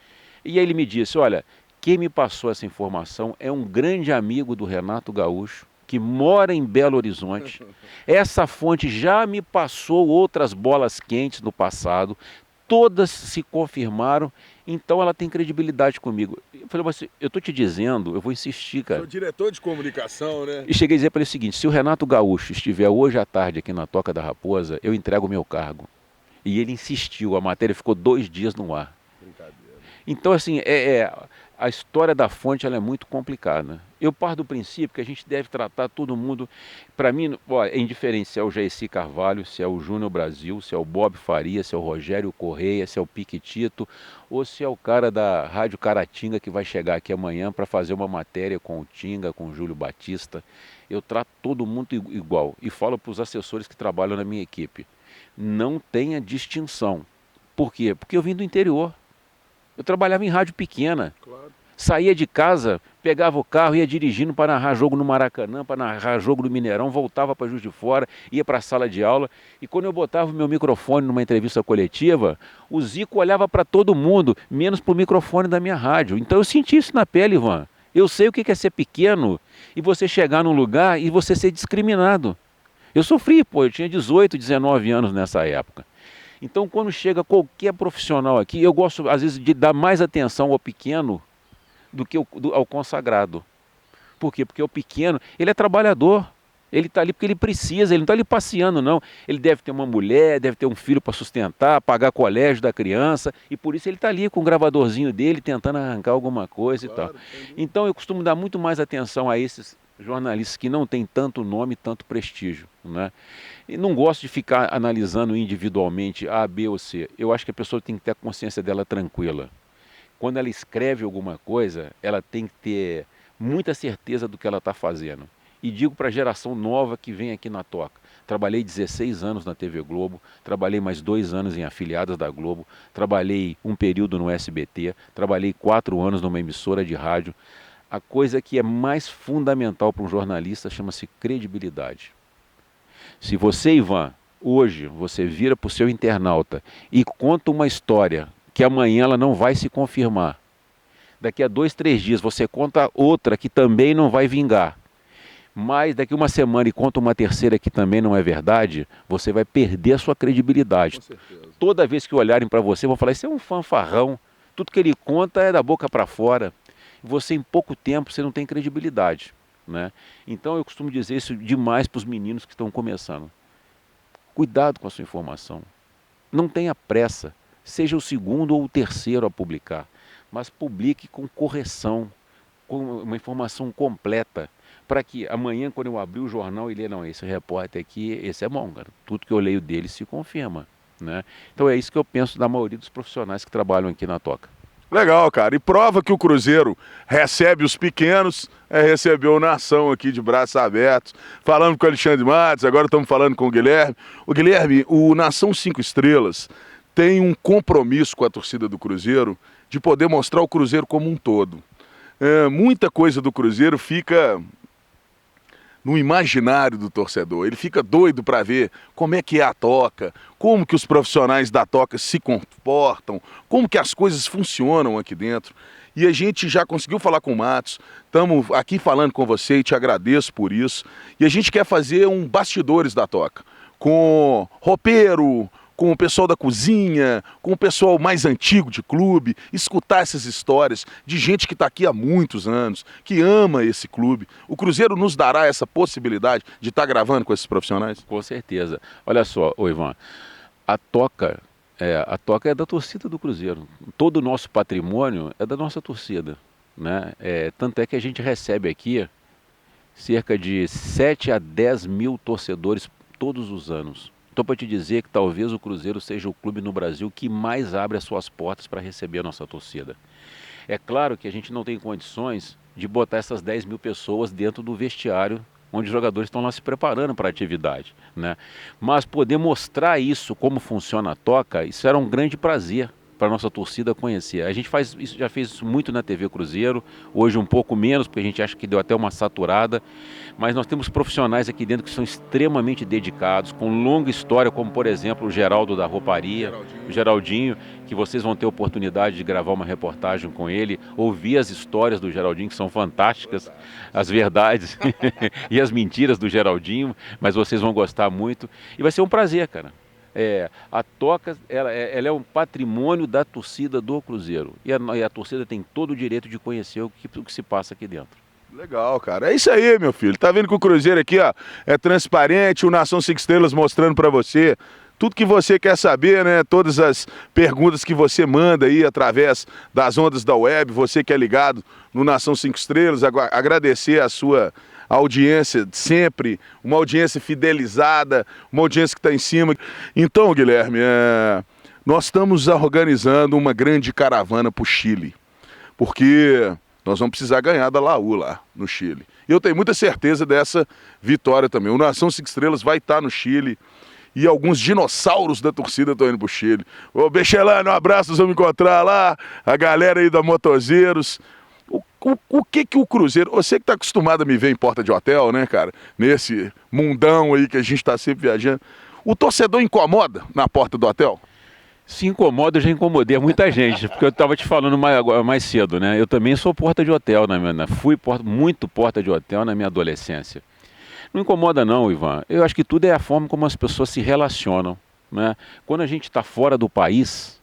E aí ele me disse: olha, quem me passou essa informação é um grande amigo do Renato Gaúcho, que mora em Belo Horizonte. Essa fonte já me passou outras bolas quentes no passado. Todas se confirmaram, então ela tem credibilidade comigo. Eu falei: mas eu estou te dizendo, eu vou insistir, cara. Sou diretor de comunicação, né? E cheguei a dizer para ele o seguinte: se o Renato Gaúcho estiver hoje à tarde aqui na Toca da Raposa, eu entrego o meu cargo. E ele insistiu, a matéria ficou 2 dias no ar. Brincadeira. Então, assim, a história da fonte ela é muito complicada. Eu parto do princípio que a gente deve tratar todo mundo. Para mim, ó, é indiferente se é o Jaeci Carvalho, se é o Júnior Brasil, se é o Bob Faria, se é o Rogério Correia, se é o Piquetito, ou se é o cara da Rádio Caratinga que vai chegar aqui amanhã para fazer uma matéria com o Tinga, com o Júlio Batista. Eu trato todo mundo igual e falo para os assessores que trabalham na minha equipe: não tenha distinção. Por quê? Porque eu vim do interior. Eu trabalhava em rádio pequena. Claro. Saía de casa, pegava o carro, ia dirigindo para narrar jogo no Maracanã, para narrar jogo no Mineirão, voltava para Juiz de Fora, ia para a sala de aula. E quando eu botava o meu microfone numa entrevista coletiva, o Zico olhava para todo mundo, menos para o microfone da minha rádio. Então eu senti isso na pele, Ivan. Eu sei o que é ser pequeno e você chegar num lugar e você ser discriminado. Eu sofri, eu tinha 18, 19 anos nessa época. Então, quando chega qualquer profissional aqui, eu gosto, às vezes, de dar mais atenção ao pequeno do que ao consagrado. Por quê? Porque o pequeno, ele é trabalhador. Ele está ali porque ele precisa, ele não está ali passeando, não. Ele deve ter uma mulher, deve ter um filho para sustentar, pagar colégio da criança, e por isso ele está ali com o gravadorzinho dele, tentando arrancar alguma coisa, claro, e tal. Então, eu costumo dar muito mais atenção a esses jornalistas que não têm tanto nome, tanto prestígio, né? E não gosto de ficar analisando individualmente A, B ou C. Eu acho que a pessoa tem que ter a consciência dela tranquila. Quando ela escreve alguma coisa, ela tem que ter muita certeza do que ela está fazendo. E digo para a geração nova que vem aqui na Toca: trabalhei 16 anos na TV Globo, trabalhei mais 2 anos em afiliadas da Globo, trabalhei um período no SBT, trabalhei 4 anos numa emissora de rádio. A coisa que é mais fundamental para um jornalista chama-se credibilidade. Se você, Ivan, hoje você vira para o seu internauta e conta uma história que amanhã ela não vai se confirmar, daqui a 2, 3 dias você conta outra que também não vai vingar, mas daqui uma semana e conta uma terceira que também não é verdade, você vai perder a sua credibilidade. Toda vez que olharem para você, vão falar: isso é um fanfarrão, tudo que ele conta é da boca para fora. Você, em pouco tempo, você não tem credibilidade, né? Então eu costumo dizer isso demais para os meninos que estão começando: cuidado com a sua informação, não tenha pressa, seja o segundo ou o terceiro a publicar, mas publique com correção, com uma informação completa, para que amanhã, quando eu abrir o jornal e ler, não, esse repórter aqui, esse é bom, cara. Tudo que eu leio dele se confirma, né? Então é isso que eu penso da maioria dos profissionais que trabalham aqui na Toca. Legal, cara. E prova que o Cruzeiro recebe os pequenos, recebeu o Nação aqui de braços abertos. Falando com o Alexandre Matos, agora estamos falando com o Guilherme. O Guilherme, o Nação 5 Estrelas tem um compromisso com a torcida do Cruzeiro de poder mostrar o Cruzeiro como um todo. Muita coisa do Cruzeiro fica no imaginário do torcedor. Ele fica doido para ver como é que é a Toca, como que os profissionais da Toca se comportam, como que as coisas funcionam aqui dentro. E a gente já conseguiu falar com o Matos, estamos aqui falando com você e te agradeço por isso. E a gente quer fazer um bastidores da Toca, com roupeiro, com o pessoal da cozinha, com o pessoal mais antigo de clube, escutar essas histórias de gente que está aqui há muitos anos, que ama esse clube. O Cruzeiro nos dará essa possibilidade de estar gravando com esses profissionais? Com certeza. Olha só, ô Ivan, a Toca é da torcida do Cruzeiro. Todo o nosso patrimônio é da nossa torcida, né? Tanto é que a gente recebe aqui cerca de 7 a 10 mil torcedores todos os anos. Então, para te dizer que talvez o Cruzeiro seja o clube no Brasil que mais abre as suas portas para receber a nossa torcida. É claro que a gente não tem condições de botar essas 10 mil pessoas dentro do vestiário onde os jogadores estão lá se preparando para a atividade, né? Mas poder mostrar isso, como funciona a Toca, isso era um grande prazer para a nossa torcida conhecer. A gente já fez isso muito na TV Cruzeiro, hoje um pouco menos, porque a gente acha que deu até uma saturada, mas nós temos profissionais aqui dentro que são extremamente dedicados, com longa história, como por exemplo o Geraldo da Rouparia, o Geraldinho, que vocês vão ter oportunidade de gravar uma reportagem com ele, ouvir as histórias do Geraldinho, que são fantásticas, as verdades e as mentiras do Geraldinho, mas vocês vão gostar muito, e vai ser um prazer, cara. A Toca ela é um patrimônio da torcida do Cruzeiro. E a torcida tem todo o direito de conhecer o que se passa aqui dentro. Legal, cara. É isso aí, meu filho. Tá vendo que o Cruzeiro aqui, ó, é transparente, o Nação 5 Estrelas mostrando pra você tudo que você quer saber, né? Todas as perguntas que você manda aí através das ondas da web, você que é ligado no Nação 5 Estrelas, agradecer a sua audiência sempre, uma audiência fidelizada, uma audiência que está em cima. Então, Guilherme, nós estamos organizando uma grande caravana para o Chile, porque nós vamos precisar ganhar da Laú lá no Chile. E eu tenho muita certeza dessa vitória também. O Nação 5 Estrelas vai estar no Chile e alguns dinossauros da torcida estão indo para o Chile. Ô, Bechelano, um abraço, nós vamos encontrar lá a galera aí da Motozeiros. O que o Cruzeiro... Você que está acostumado a me ver em porta de hotel, né, cara? Nesse mundão aí que a gente está sempre viajando. O torcedor incomoda na porta do hotel? Se incomoda, eu já incomodei muita gente, porque eu estava te falando mais cedo, né? Eu também sou porta de hotel, fui muito porta de hotel na minha adolescência. Não incomoda não, Ivan. Eu acho que tudo é a forma como as pessoas se relacionam, né? Quando a gente está fora do país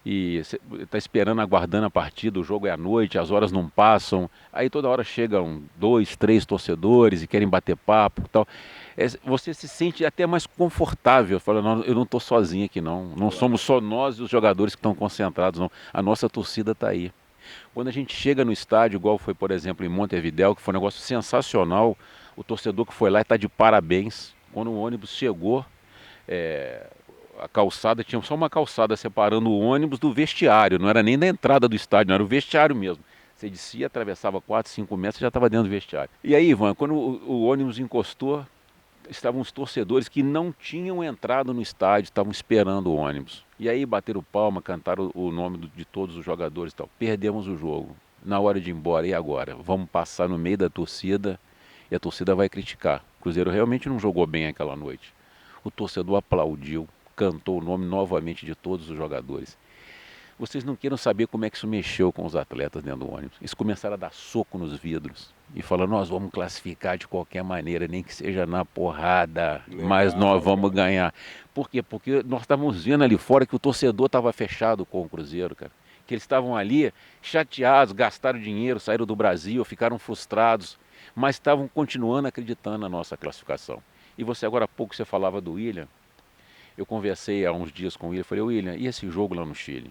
e está esperando, aguardando a partida, o jogo é à noite, as horas não passam, aí toda hora chegam 2, 3 torcedores e querem bater papo e tal. Você se sente até mais confortável, falando, eu não estou sozinho aqui não somos só nós e os jogadores que estão concentrados, não. A nossa torcida está aí. Quando a gente chega no estádio, igual foi, por exemplo, em Montevidéu, que foi um negócio sensacional, o torcedor que foi lá está de parabéns. Quando o ônibus chegou, a calçada, tinha só uma calçada separando o ônibus do vestiário, não era nem da entrada do estádio, não era o vestiário mesmo. Você descia, atravessava 4, 5 metros e já estava dentro do vestiário. E aí, Ivan, quando o ônibus encostou, estavam os torcedores que não tinham entrado no estádio, estavam esperando o ônibus. E aí bateram palma, cantaram o nome de todos os jogadores e tal. Perdemos o jogo. Na hora de ir embora, e agora? Vamos passar no meio da torcida e a torcida vai criticar. O Cruzeiro realmente não jogou bem aquela noite. O torcedor aplaudiu, cantou o nome novamente de todos os jogadores. Vocês não queiram saber como é que isso mexeu com os atletas dentro do ônibus. Eles começaram a dar soco nos vidros e falaram, nós vamos classificar de qualquer maneira, nem que seja na porrada, mas nós vamos ganhar. Por quê? Porque nós estávamos vendo ali fora que o torcedor estava fechado com o Cruzeiro, cara. Que eles estavam ali chateados, gastaram dinheiro, saíram do Brasil, ficaram frustrados, mas estavam continuando acreditando na nossa classificação. E você agora há pouco você falava do William. Eu conversei há uns dias com o William, falei, William, e esse jogo lá no Chile?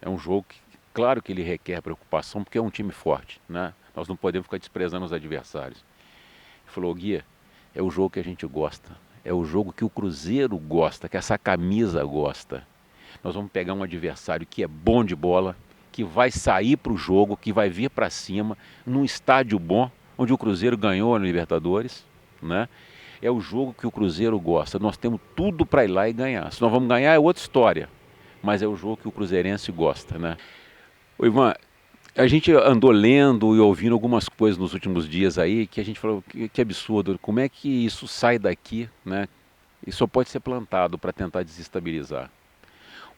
É um jogo que, claro que ele requer preocupação, porque é um time forte, né? Nós não podemos ficar desprezando os adversários. falou: Gui, é o jogo que a gente gosta, é o jogo que o Cruzeiro gosta, que essa camisa gosta. Nós vamos pegar um adversário que é bom de bola, que vai sair para o jogo, que vai vir para cima, num estádio bom, onde o Cruzeiro ganhou na Libertadores, né? É o jogo que o Cruzeiro gosta. Nós temos tudo para ir lá e ganhar. Se nós vamos ganhar é outra história, mas é o jogo que o cruzeirense gosta, né? Ô, Ivan, a gente andou lendo e ouvindo algumas coisas nos últimos dias aí que a gente falou que absurdo, como é que isso sai daqui, né? E só pode ser plantado para tentar desestabilizar.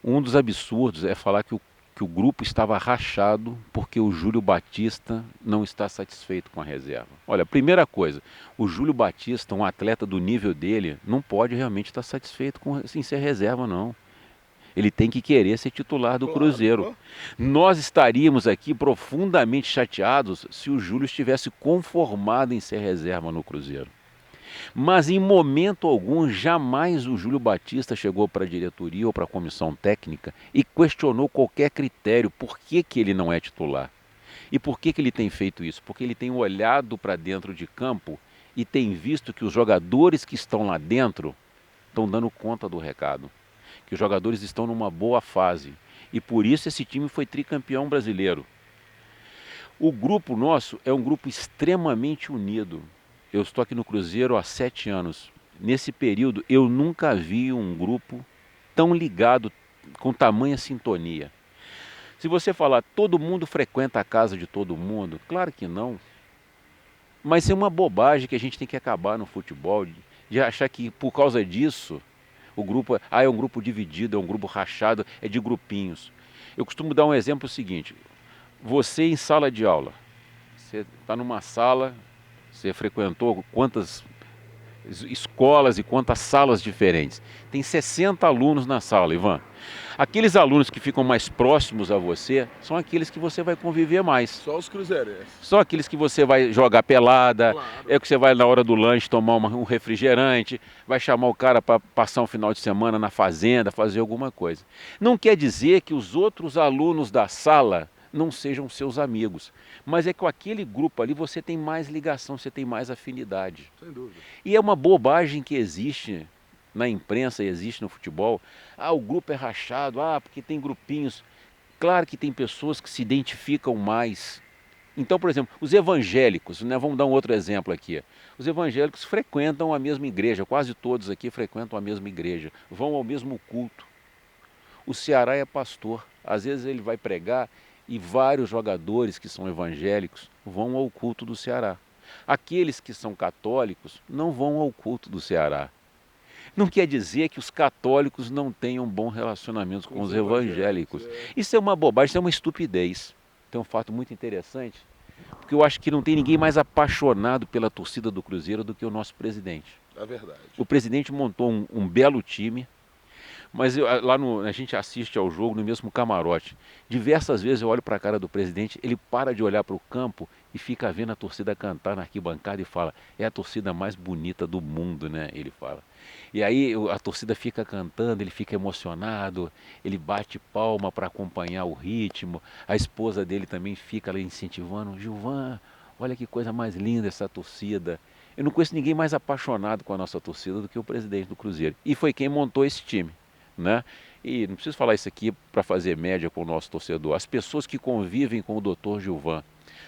Um dos absurdos é falar que o grupo estava rachado porque o Júlio Batista não está satisfeito com a reserva. Olha, primeira coisa, o Júlio Batista, um atleta do nível dele, não pode realmente estar satisfeito em ser reserva, não. Ele tem que querer ser titular do Cruzeiro. Nós estaríamos aqui profundamente chateados se o Júlio estivesse conformado em ser reserva no Cruzeiro. Mas em momento algum, jamais o Júlio Batista chegou para a diretoria ou para a comissão técnica e questionou qualquer critério, por que ele não é titular. E por que ele tem feito isso? Porque ele tem olhado para dentro de campo e tem visto que os jogadores que estão lá dentro estão dando conta do recado. Que os jogadores estão numa boa fase. E por isso esse time foi tricampeão brasileiro. O grupo nosso é um grupo extremamente unido. Eu estou aqui no Cruzeiro há 7 anos. Nesse período, eu nunca vi um grupo tão ligado, com tamanha sintonia. Se você falar, todo mundo frequenta a casa de todo mundo, claro que não. Mas é uma bobagem que a gente tem que acabar no futebol, de achar que por causa disso, o grupo é um grupo dividido, é um grupo rachado, é de grupinhos. Eu costumo dar um exemplo seguinte, você em sala de aula, você está numa sala... Você frequentou quantas escolas e quantas salas diferentes? Tem 60 alunos na sala, Ivan. Aqueles alunos que ficam mais próximos a você são aqueles que você vai conviver mais. Só os cruzeirenses. Só aqueles que você vai jogar pelada, claro. É que você vai na hora do lanche tomar um refrigerante, vai chamar o cara para passar um final de semana na fazenda, fazer alguma coisa. Não quer dizer que os outros alunos da sala não sejam seus amigos, mas é que com aquele grupo ali você tem mais ligação, você tem mais afinidade. Sem dúvida. E é uma bobagem que existe na imprensa e existe no futebol. O grupo é rachado, porque tem grupinhos. Claro que tem pessoas que se identificam mais. Então, por exemplo, os evangélicos, né? Vamos dar um outro exemplo aqui. Os evangélicos frequentam a mesma igreja, quase todos aqui frequentam a mesma igreja, vão ao mesmo culto. O Ceará é pastor, às vezes ele vai pregar e vários jogadores que são evangélicos vão ao culto do Ceará. Aqueles que são católicos não vão ao culto do Ceará. Não quer dizer que os católicos não tenham bom relacionamento com os evangélicos. Isso é uma bobagem, isso é uma estupidez. Tem um fato muito interessante, porque eu acho que não tem ninguém mais apaixonado pela torcida do Cruzeiro do que o nosso presidente. É verdade. O presidente montou um belo time, mas a gente assiste ao jogo no mesmo camarote. Diversas vezes eu olho para a cara do presidente, ele para de olhar para o campo e fica vendo a torcida cantar na arquibancada e fala, é a torcida mais bonita do mundo, né? Ele fala. E aí a torcida fica cantando, ele fica emocionado, ele bate palma para acompanhar o ritmo, a esposa dele também fica ali incentivando, Gilvan, olha que coisa mais linda essa torcida. Eu não conheço ninguém mais apaixonado com a nossa torcida do que o presidente do Cruzeiro. E foi quem montou esse time, né? E não preciso falar isso aqui para fazer média com o nosso torcedor. As pessoas que convivem com o Dr. Gilvan,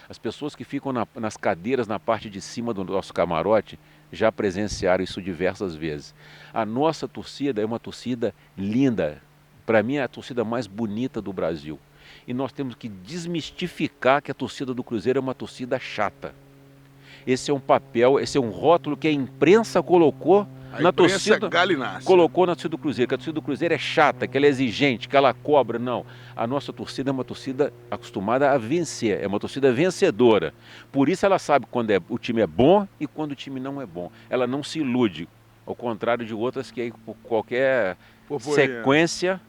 as pessoas que ficam nas cadeiras na parte de cima do nosso camarote, já presenciaram isso diversas vezes. A nossa torcida é uma torcida linda. Para mim é a torcida mais bonita do Brasil. E nós temos que desmistificar que a torcida do Cruzeiro é uma torcida chata. Esse é um papel, esse é um rótulo que a imprensa colocou na torcida, colocou na torcida do Cruzeiro, que a torcida do Cruzeiro é chata, que ela é exigente, que ela cobra. Não, a nossa torcida é uma torcida acostumada a vencer, é uma torcida vencedora. Por isso ela sabe quando o time é bom e quando o time não é bom. Ela não se ilude, ao contrário de outras que aí, por qualquer sequência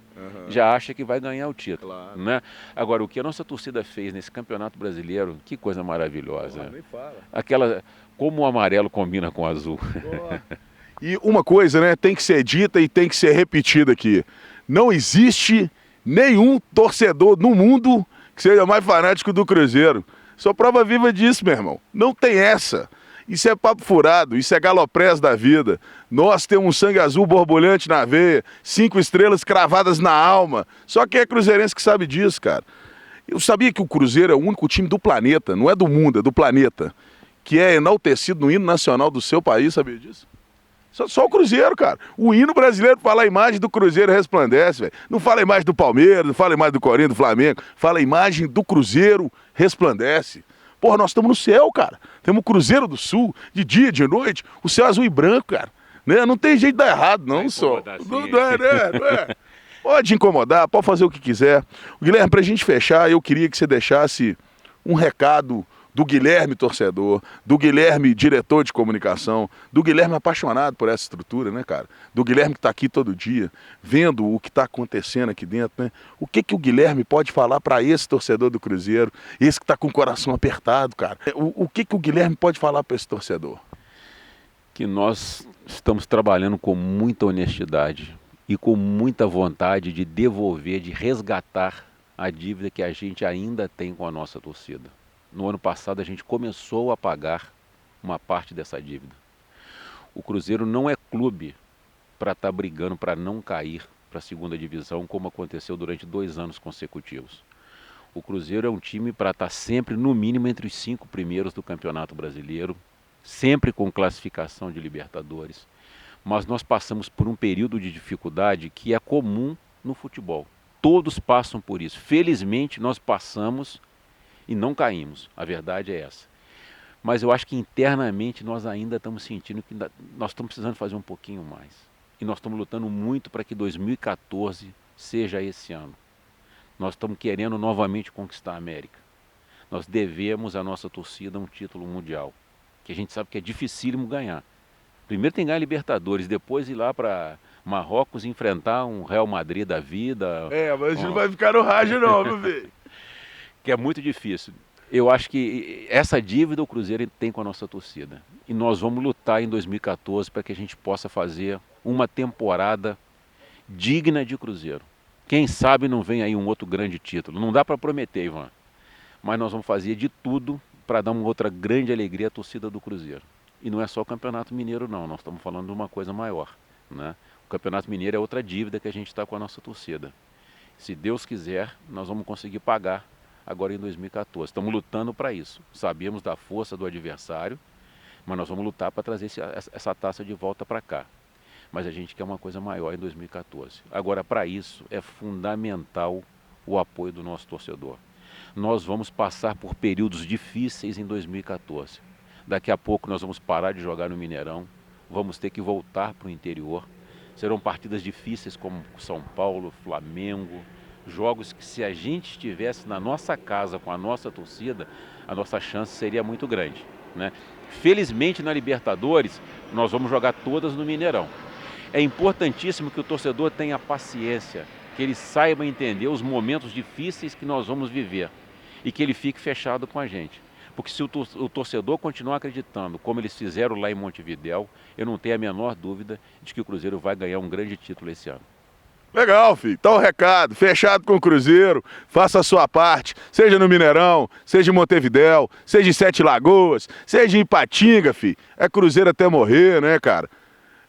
já acha que vai ganhar o título. Claro. Né? Agora, o que a nossa torcida fez nesse Campeonato Brasileiro, que coisa maravilhosa. Nem fala. Como o amarelo combina com o azul. E uma coisa, né, tem que ser dita e tem que ser repetida aqui. Não existe nenhum torcedor no mundo que seja mais fanático do Cruzeiro. Sou prova viva disso, meu irmão. Não tem essa. Isso é papo furado, isso é galoprés da vida. Nós temos um sangue azul borbulhante na veia, 5 estrelas cravadas na alma. Só quem é cruzeirense que sabe disso, cara. Eu sabia que o Cruzeiro é o único time do planeta, não é do mundo, é do planeta, que é enaltecido no hino nacional do seu país, sabia disso? Só o Cruzeiro, cara. O hino brasileiro fala a imagem do Cruzeiro resplandece, velho. Não fala a imagem do Palmeiras, não fala a imagem do Corinthians, do Flamengo. Fala a imagem do Cruzeiro resplandece. Porra, nós estamos no céu, cara. Temos o Cruzeiro do Sul, de dia, de noite, o céu azul e branco, cara. Né? Não tem jeito de dar errado, não, só. Não é, né? Não é. Pode incomodar, pode fazer o que quiser. Guilherme, pra gente fechar, eu queria que você deixasse um recado do Guilherme torcedor, do Guilherme diretor de comunicação, do Guilherme apaixonado por essa estrutura, né, cara? Do Guilherme que está aqui todo dia, vendo o que está acontecendo aqui dentro, né? O que o Guilherme pode falar para esse torcedor do Cruzeiro, esse que está com o coração apertado, cara? O que o Guilherme pode falar para esse torcedor? Que nós estamos trabalhando com muita honestidade e com muita vontade de devolver, de resgatar a dívida que a gente ainda tem com a nossa torcida. No ano passado a gente começou a pagar uma parte dessa dívida. O Cruzeiro não é clube para estar brigando para não cair para a segunda divisão, como aconteceu durante 2 anos consecutivos. O Cruzeiro é um time para estar sempre, no mínimo, entre os 5 primeiros do Campeonato Brasileiro, sempre com classificação de Libertadores. Mas nós passamos por um período de dificuldade que é comum no futebol. Todos passam por isso. Felizmente nós passamos e não caímos, a verdade é essa. Mas eu acho que internamente nós ainda estamos sentindo que nós estamos precisando fazer um pouquinho mais. E nós estamos lutando muito para que 2014 seja esse ano. Nós estamos querendo novamente conquistar a América. Nós devemos à nossa torcida um título mundial, que a gente sabe que é dificílimo ganhar. Primeiro tem que ganhar Libertadores, depois ir lá para Marrocos e enfrentar um Real Madrid da vida. Mas a gente não vai ficar no rádio não, meu filho. Que é muito difícil. Eu acho que essa dívida o Cruzeiro tem com a nossa torcida. E nós vamos lutar em 2014 para que a gente possa fazer uma temporada digna de Cruzeiro. Quem sabe não vem aí um outro grande título. Não dá para prometer, Ivan. Mas nós vamos fazer de tudo para dar uma outra grande alegria à torcida do Cruzeiro. E não é só o Campeonato Mineiro não, nós estamos falando de uma coisa maior, né? O Campeonato Mineiro é outra dívida que a gente está com a nossa torcida. Se Deus quiser, nós vamos conseguir pagar agora em 2014. Estamos lutando para isso. Sabemos da força do adversário, mas nós vamos lutar para trazer essa taça de volta para cá. Mas a gente quer uma coisa maior em 2014. Agora, para isso, é fundamental o apoio do nosso torcedor. Nós vamos passar por períodos difíceis em 2014. Daqui a pouco nós vamos parar de jogar no Mineirão, vamos ter que voltar para o interior. Serão partidas difíceis como São Paulo, Flamengo, jogos que se a gente estivesse na nossa casa com a nossa torcida, a nossa chance seria muito grande, né? Felizmente na Libertadores nós vamos jogar todas no Mineirão. É importantíssimo que o torcedor tenha paciência, que ele saiba entender os momentos difíceis que nós vamos viver e que ele fique fechado com a gente. Porque se o torcedor continuar acreditando, como eles fizeram lá em Montevidéu, eu não tenho a menor dúvida de que o Cruzeiro vai ganhar um grande título esse ano. Legal, filho. Tá o recado. Fechado com o Cruzeiro. Faça a sua parte. Seja no Mineirão, seja em Montevidéu, seja em Sete Lagoas, seja em Ipatinga, filho. É Cruzeiro até morrer, né, cara?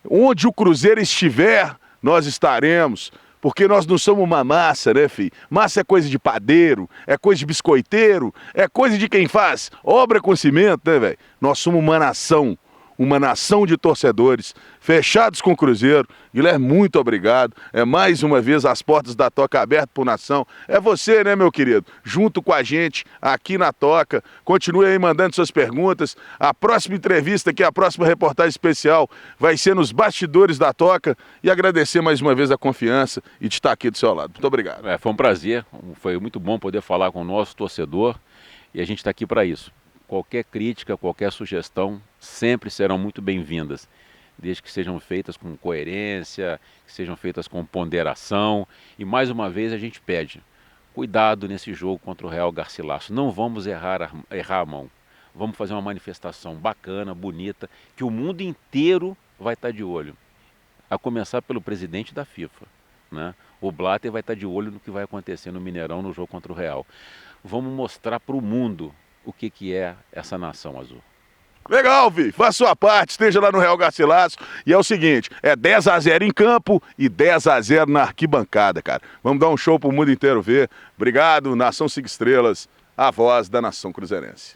Onde o Cruzeiro estiver, nós estaremos. Porque nós não somos uma massa, né, filho? Massa é coisa de padeiro, é coisa de biscoiteiro, é coisa de quem faz obra com cimento, né, velho? Nós somos uma nação de torcedores, fechados com o Cruzeiro. Guilherme, muito obrigado. É mais uma vez as portas da Toca abertas por nação. É você, né, meu querido? Junto com a gente aqui na Toca. Continue aí mandando suas perguntas. A próxima entrevista aqui, a próxima reportagem especial vai ser nos bastidores da Toca. E agradecer mais uma vez a confiança e de estar aqui do seu lado. Muito obrigado. Foi um prazer, foi muito bom poder falar com o nosso torcedor e a gente está aqui para isso. Qualquer crítica, qualquer sugestão sempre serão muito bem-vindas, desde que sejam feitas com coerência, que sejam feitas com ponderação. E mais uma vez a gente pede, cuidado nesse jogo contra o Real Garcilaso. Não vamos errar a mão. Vamos fazer uma manifestação bacana, bonita, que o mundo inteiro vai estar de olho. A começar pelo presidente da FIFA, né? O Blatter vai estar de olho no que vai acontecer no Mineirão no jogo contra o Real. Vamos mostrar para o mundo o que é essa nação azul. Legal, Vi. Faça sua parte, esteja lá no Real Garcilaso. E é o seguinte, é 10-0 em campo e 10-0 na arquibancada, cara. Vamos dar um show pro mundo inteiro ver. Obrigado, Nação 5 Estrelas, a voz da nação cruzeirense.